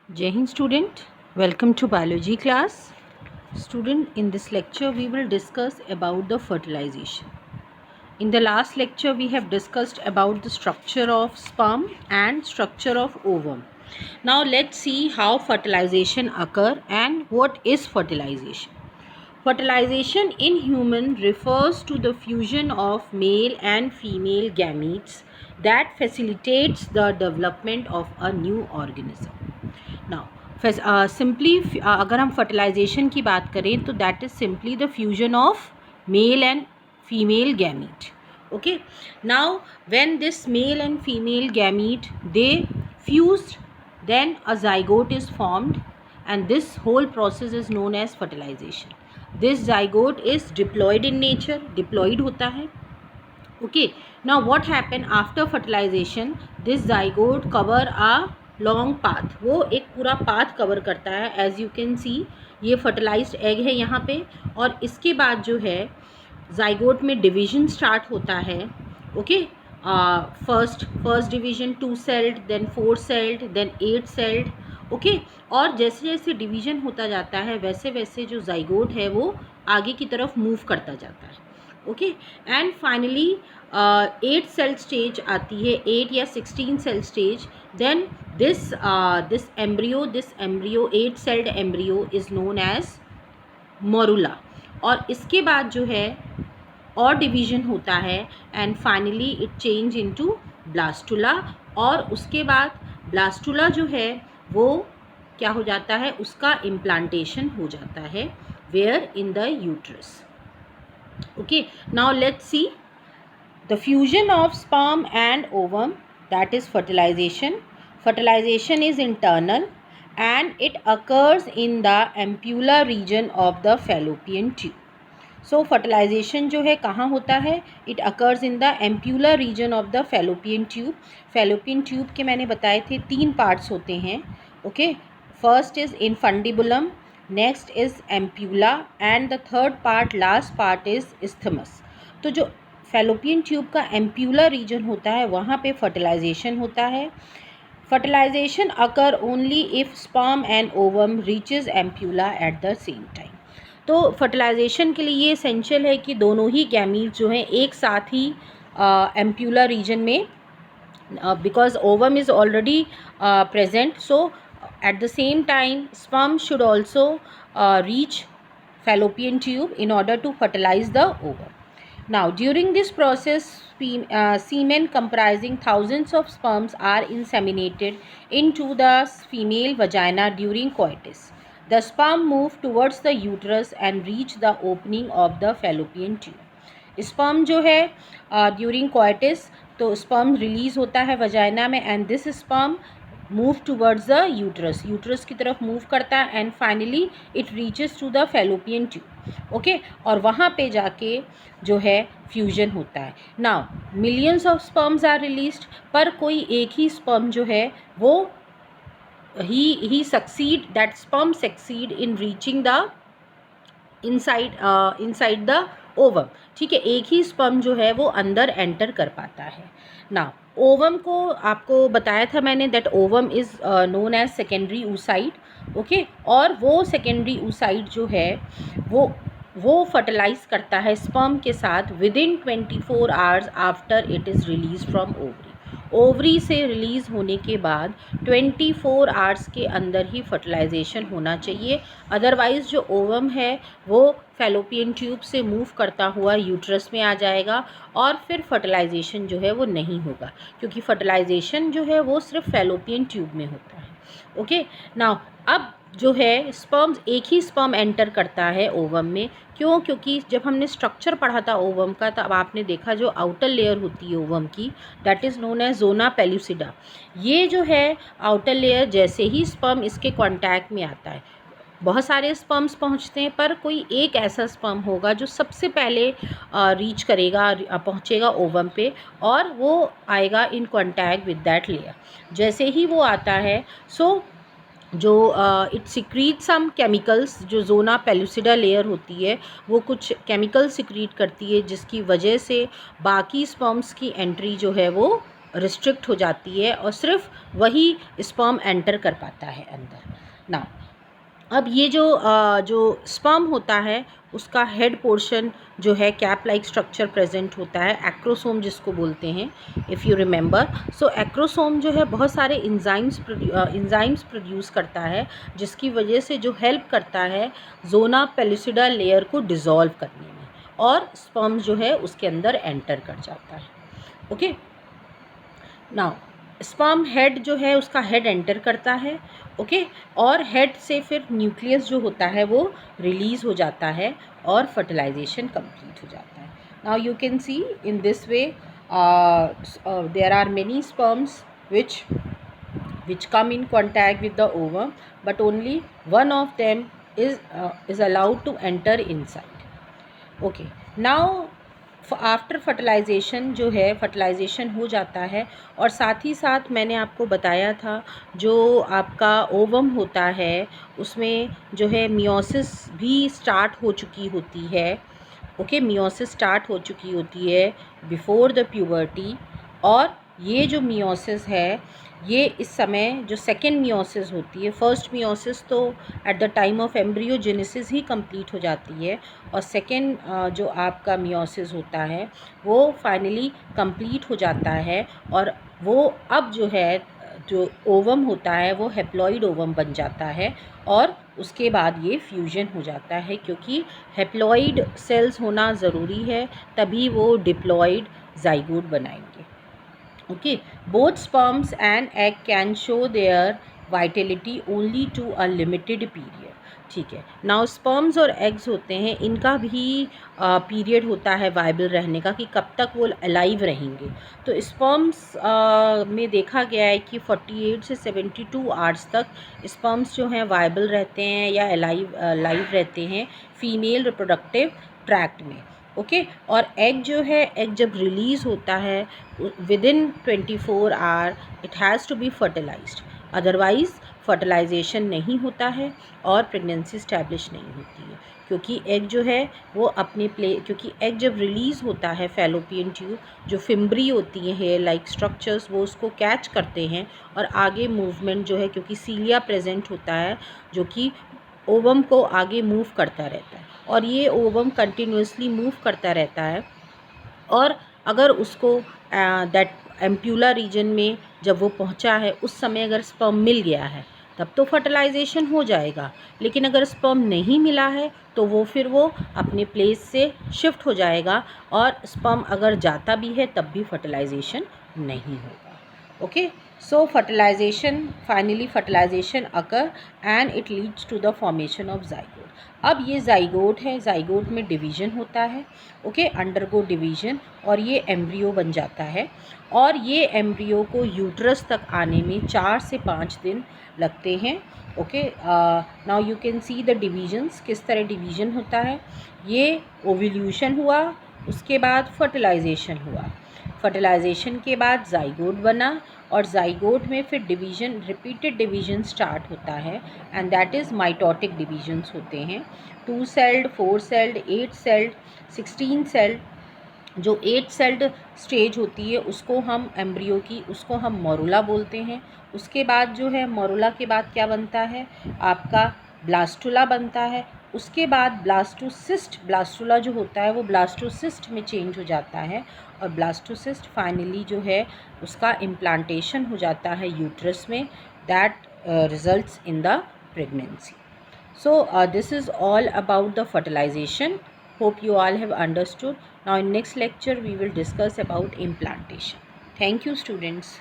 Jai Hind student, welcome to biology class. Student, in this lecture we will discuss about the fertilization. In the last lecture we have discussed about the structure of sperm and structure of ovum. Now let's see how fertilization occur and what is fertilization. Fertilization in human refers to the fusion of male and female gametes that facilitates the development of a new organism. Now simply अगर हम fertilisation की बात करें तो that is simply the fusion of male and female gamete. Okay, now when this male and female gamete they fused, then a zygote is formed and this whole process is known as fertilization. This zygote is diploid in nature, diploid होता है. Okay, now what happen after fertilization? This zygote cover a long path, वो एक पूरा path cover करता है. As you can सी ये fertilised egg है यहाँ पे, और इसके बाद जो है जाइगोट में डिवीजन स्टार्ट होता है. Okay, first division 2 celled, then 4 celled, then 8 celled. Okay, और जैसे जैसे डिवीजन होता जाता है वैसे वैसे जो जाइगोट है वो आगे की तरफ मूव करता जाता है. Okay, and finally 8 cell stage आती है, 8 या 16 cell stage. Then this embryo 8 celled embryo is known as morula. और इसके बाद जो है और डिवीजन होता है and finally it change into blastula. और उसके बाद ब्लास्टुला जो है वो क्या हो जाता है, उसका इम्प्लांटेशन हो जाता है where in the uterus. Okay, now let's see the fusion of sperm and ovum, that is fertilization. Fertilization is internal and it occurs in the ampulla region of the fallopian tube. So fertilization जो है कहाँ होता है? It occurs in the ampulla region of the fallopian tube. Fallopian tube के मैंने बताए थे 3 parts होते हैं. Okay, first is infundibulum, next is ampulla and the third part, last part is isthmus. तो जो फैलोपियन ट्यूब का एम्प्यूलर रीजन होता है वहाँ पे फर्टिलाइजेशन होता है. Fertilization occur only if sperm and ovum reaches ampulla at the same time. तो फर्टिलाइजेशन के लिए ये एसेंशियल है कि दोनों ही गैमीट जो हैं एक साथ ही एम्प्यूलर रीजन में, because ovum is already present, so eight the same time sperm should also reach fallopian tube in order to fertilize the ovum. Now, during this process, semen comprising thousands of sperms are inseminated into the female vagina during coitus. The sperm move towards the uterus and reach the opening of the fallopian tube. Sperm जो है during coitus, तो sperm release होता है vagina में and this sperm move towards the uterus, uterus की तरफ move करता है and finally it reaches to the fallopian tube. Okay, और वहाँ पे जाके जो है फ्यूजन होता है. Now millions of sperms are released, पर कोई एक ही स्पर्म जो है वो ही succeed, that sperm succeed in reaching the inside the ovum. ठीक है, एक ही स्पर्म जो है वो अंदर एंटर कर पाता है. नाउ ओवम को आपको बताया था मैंने that ovum is known as secondary oocyte. Okay, और वो सेकेंडरी oocyte जो है वो फर्टिलाइज करता है स्पर्म के साथ within 24 hours after it is release from ovary. Ovary से रिलीज़ होने के बाद 24 आवर्स के अंदर ही फर्टिलाइजेशन होना चाहिए. अदरवाइज़ जो ओवम है वो फैलोपियन ट्यूब से मूव करता हुआ यूट्रस में आ जाएगा और फिर फर्टिलाइजेशन जो है वो नहीं होगा, क्योंकि फर्टिलाइजेशन जो है वो सिर्फ फैलोपियन ट्यूब में होता है. ओके, नाउ अब जो है स्पर्म्स, एक ही स्पर्म एंटर करता है ओवम में. क्यों? क्योंकि जब हमने स्ट्रक्चर पढ़ा था ओवम का तब आपने देखा जो आउटर लेयर होती है ओवम की, that is known as zona pellucida. ये जो है आउटर लेयर, जैसे ही स्पर्म इसके कांटेक्ट में आता है, बहुत सारे स्पर्म्स पहुंचते हैं पर कोई एक ऐसा स्पर्म होगा जो सबसे पहले रीच करेगा, पहुंचेगा ओवम पे और वो आएगा in contact with that layer. जैसे ही वो आता है सो जो इट सिक्रीट सम केमिकल्स, जो जोना पेल्यूसिडा लेयर होती है वो कुछ केमिकल सिक्रीट करती है जिसकी वजह से बाकी स्पर्म्स की एंट्री जो है वो रिस्ट्रिक्ट हो जाती है और सिर्फ वही स्पर्म एंटर कर पाता है अंदर। ना अब ये जो स्पर्म होता है उसका हेड पोर्शन जो है कैप लाइक स्ट्रक्चर प्रेजेंट होता है, एक्रोसोम जिसको बोलते हैं, if you remember. So acrosome जो है बहुत सारे इंजाइम्स प्रोड्यूस करता है, जिसकी वजह से जो हेल्प करता है जोना पेलिसिडा लेयर को डिज़ोल्व करने में, और स्पर्म जो है उसके अंदर एंटर कर जाता है। ओके, नाउ स्पर्म हेड जो है उसका हेड एंटर करता है। ओके, और हेड से फिर न्यूक्लियस जो होता है वो रिलीज़ हो जाता है और फर्टिलाइजेशन कंप्लीट हो जाता है। Now you can see in this way there are many sperms which come in contact with the ovum, but only one of them is allowed to enter inside. Okay, now after fertilization जो है fertilisation हो जाता है, और साथ ही साथ मैंने आपको बताया था जो आपका ओवम होता है उसमें जो है मियोसिस भी स्टार्ट हो चुकी होती है। ओके, मियोसिस स्टार्ट हो चुकी होती है बिफोर द प्यूबर्टी, और ये जो मियोसिस है ये इस समय जो सेकेंड मियोसिस होती है, फर्स्ट मियोसिस तो at the time of embryogenesis he complete हो जाती है, और सेकेंड जो आपका मियोसिस होता है वो फाइनली कंप्लीट हो जाता है, और वो अब जो है जो ओवम होता है वो हेप्लॉइड ओवम बन जाता है, और उसके बाद ये फ्यूजन हो जाता है, क्योंकि हेप्लॉइड सेल्स होना ज़रूरी है तभी वो डिप्लॉइड जाइगोट बनाएंगे। Okay, both sperms and egg can show their vitality only to a limited period. ठीक है, नाउ स्पर्म्स और एग्स होते हैं, इनका भी पीरियड होता है वाइबल रहने का कि कब तक वो अलाइव रहेंगे। तो स्पर्म्स में देखा गया है कि 48 से 72 आवर्स तक स्पर्म्स जो हैं वाइबल रहते हैं या लाइव रहते हैं फीमेल रिप्रोडक्टिव ट्रैक्ट में। ओके, और एग जो है, एग जब रिलीज़ होता है within 24 hour it has to be fertilized, otherwise fertilization नहीं होता है और प्रेगनेंसी स्टैब्लिश नहीं होती है, क्योंकि एग जो है वो अपने क्योंकि एग जब रिलीज़ होता है फैलोपियन ट्यूब जो फिम्ब्री होती है हेयर लाइक स्ट्रक्चर्स वो उसको कैच करते हैं, और आगे मूवमेंट जो है क्योंकि सीलिया प्रेजेंट होता है जो कि ओवम को आगे मूव करता रहता है, और ये ओवम कंटिन्यूसली मूव करता रहता है, और अगर उसको दैट एम्प्यूला रीजन में जब वो पहुंचा है उस समय अगर स्पर्म मिल गया है तब तो फर्टिलाइजेशन हो जाएगा, लेकिन अगर स्पर्म नहीं मिला है तो वो फिर वो अपने प्लेस से शिफ्ट हो जाएगा, और स्पर्म अगर जाता भी है तब भी फर्टिलाइजेशन नहीं होगा। Okay, so finally fertilization occur and it leads to the formation of zygote. अब ये zygote है, zygote में डिवीज़न होता है। ओके, अंडरगो डिवीज़न, और ये एम्ब्रियो बन जाता है, और ये एम्ब्रियो को यूट्रस तक आने में 4 से 5 दिन लगते हैं। Okay, now you can see the divisions, किस तरह डिवीज़न होता है। ये ओव्यूल्यूशन हुआ, उसके बाद फर्टिलाइजेशन हुआ, फर्टिलाइजेशन के बाद जाइगोट बना, और जाइगोट में फिर डिवीज़न, रिपीटेड डिवीज़न स्टार्ट होता है, and that is mitotic divisions होते हैं, 2 सेल्ड, 4 सेल्ड, 8 सेल्ड, 16 सेल्ड। जो 8 सेल्ड स्टेज होती है उसको हम एम्ब्रियो की, उसको हम मोरुला बोलते हैं। उसके बाद जो है मोरुला के बाद क्या बनता है, आपका ब्लास्टुला बनता है। उसके बाद ब्लास्टोसिस्ट, ब्लास्टुला जो होता है वो ब्लास्टोसिस्ट में चेंज हो जाता है, और ब्लास्टोसिस्ट फाइनली जो है उसका इम्प्लांटेशन हो जाता है यूट्रस में, that results in the pregnancy. So this is all about the fertilization. Hope you all have understood. Now in next lecture we will discuss about implantation. Thank you students.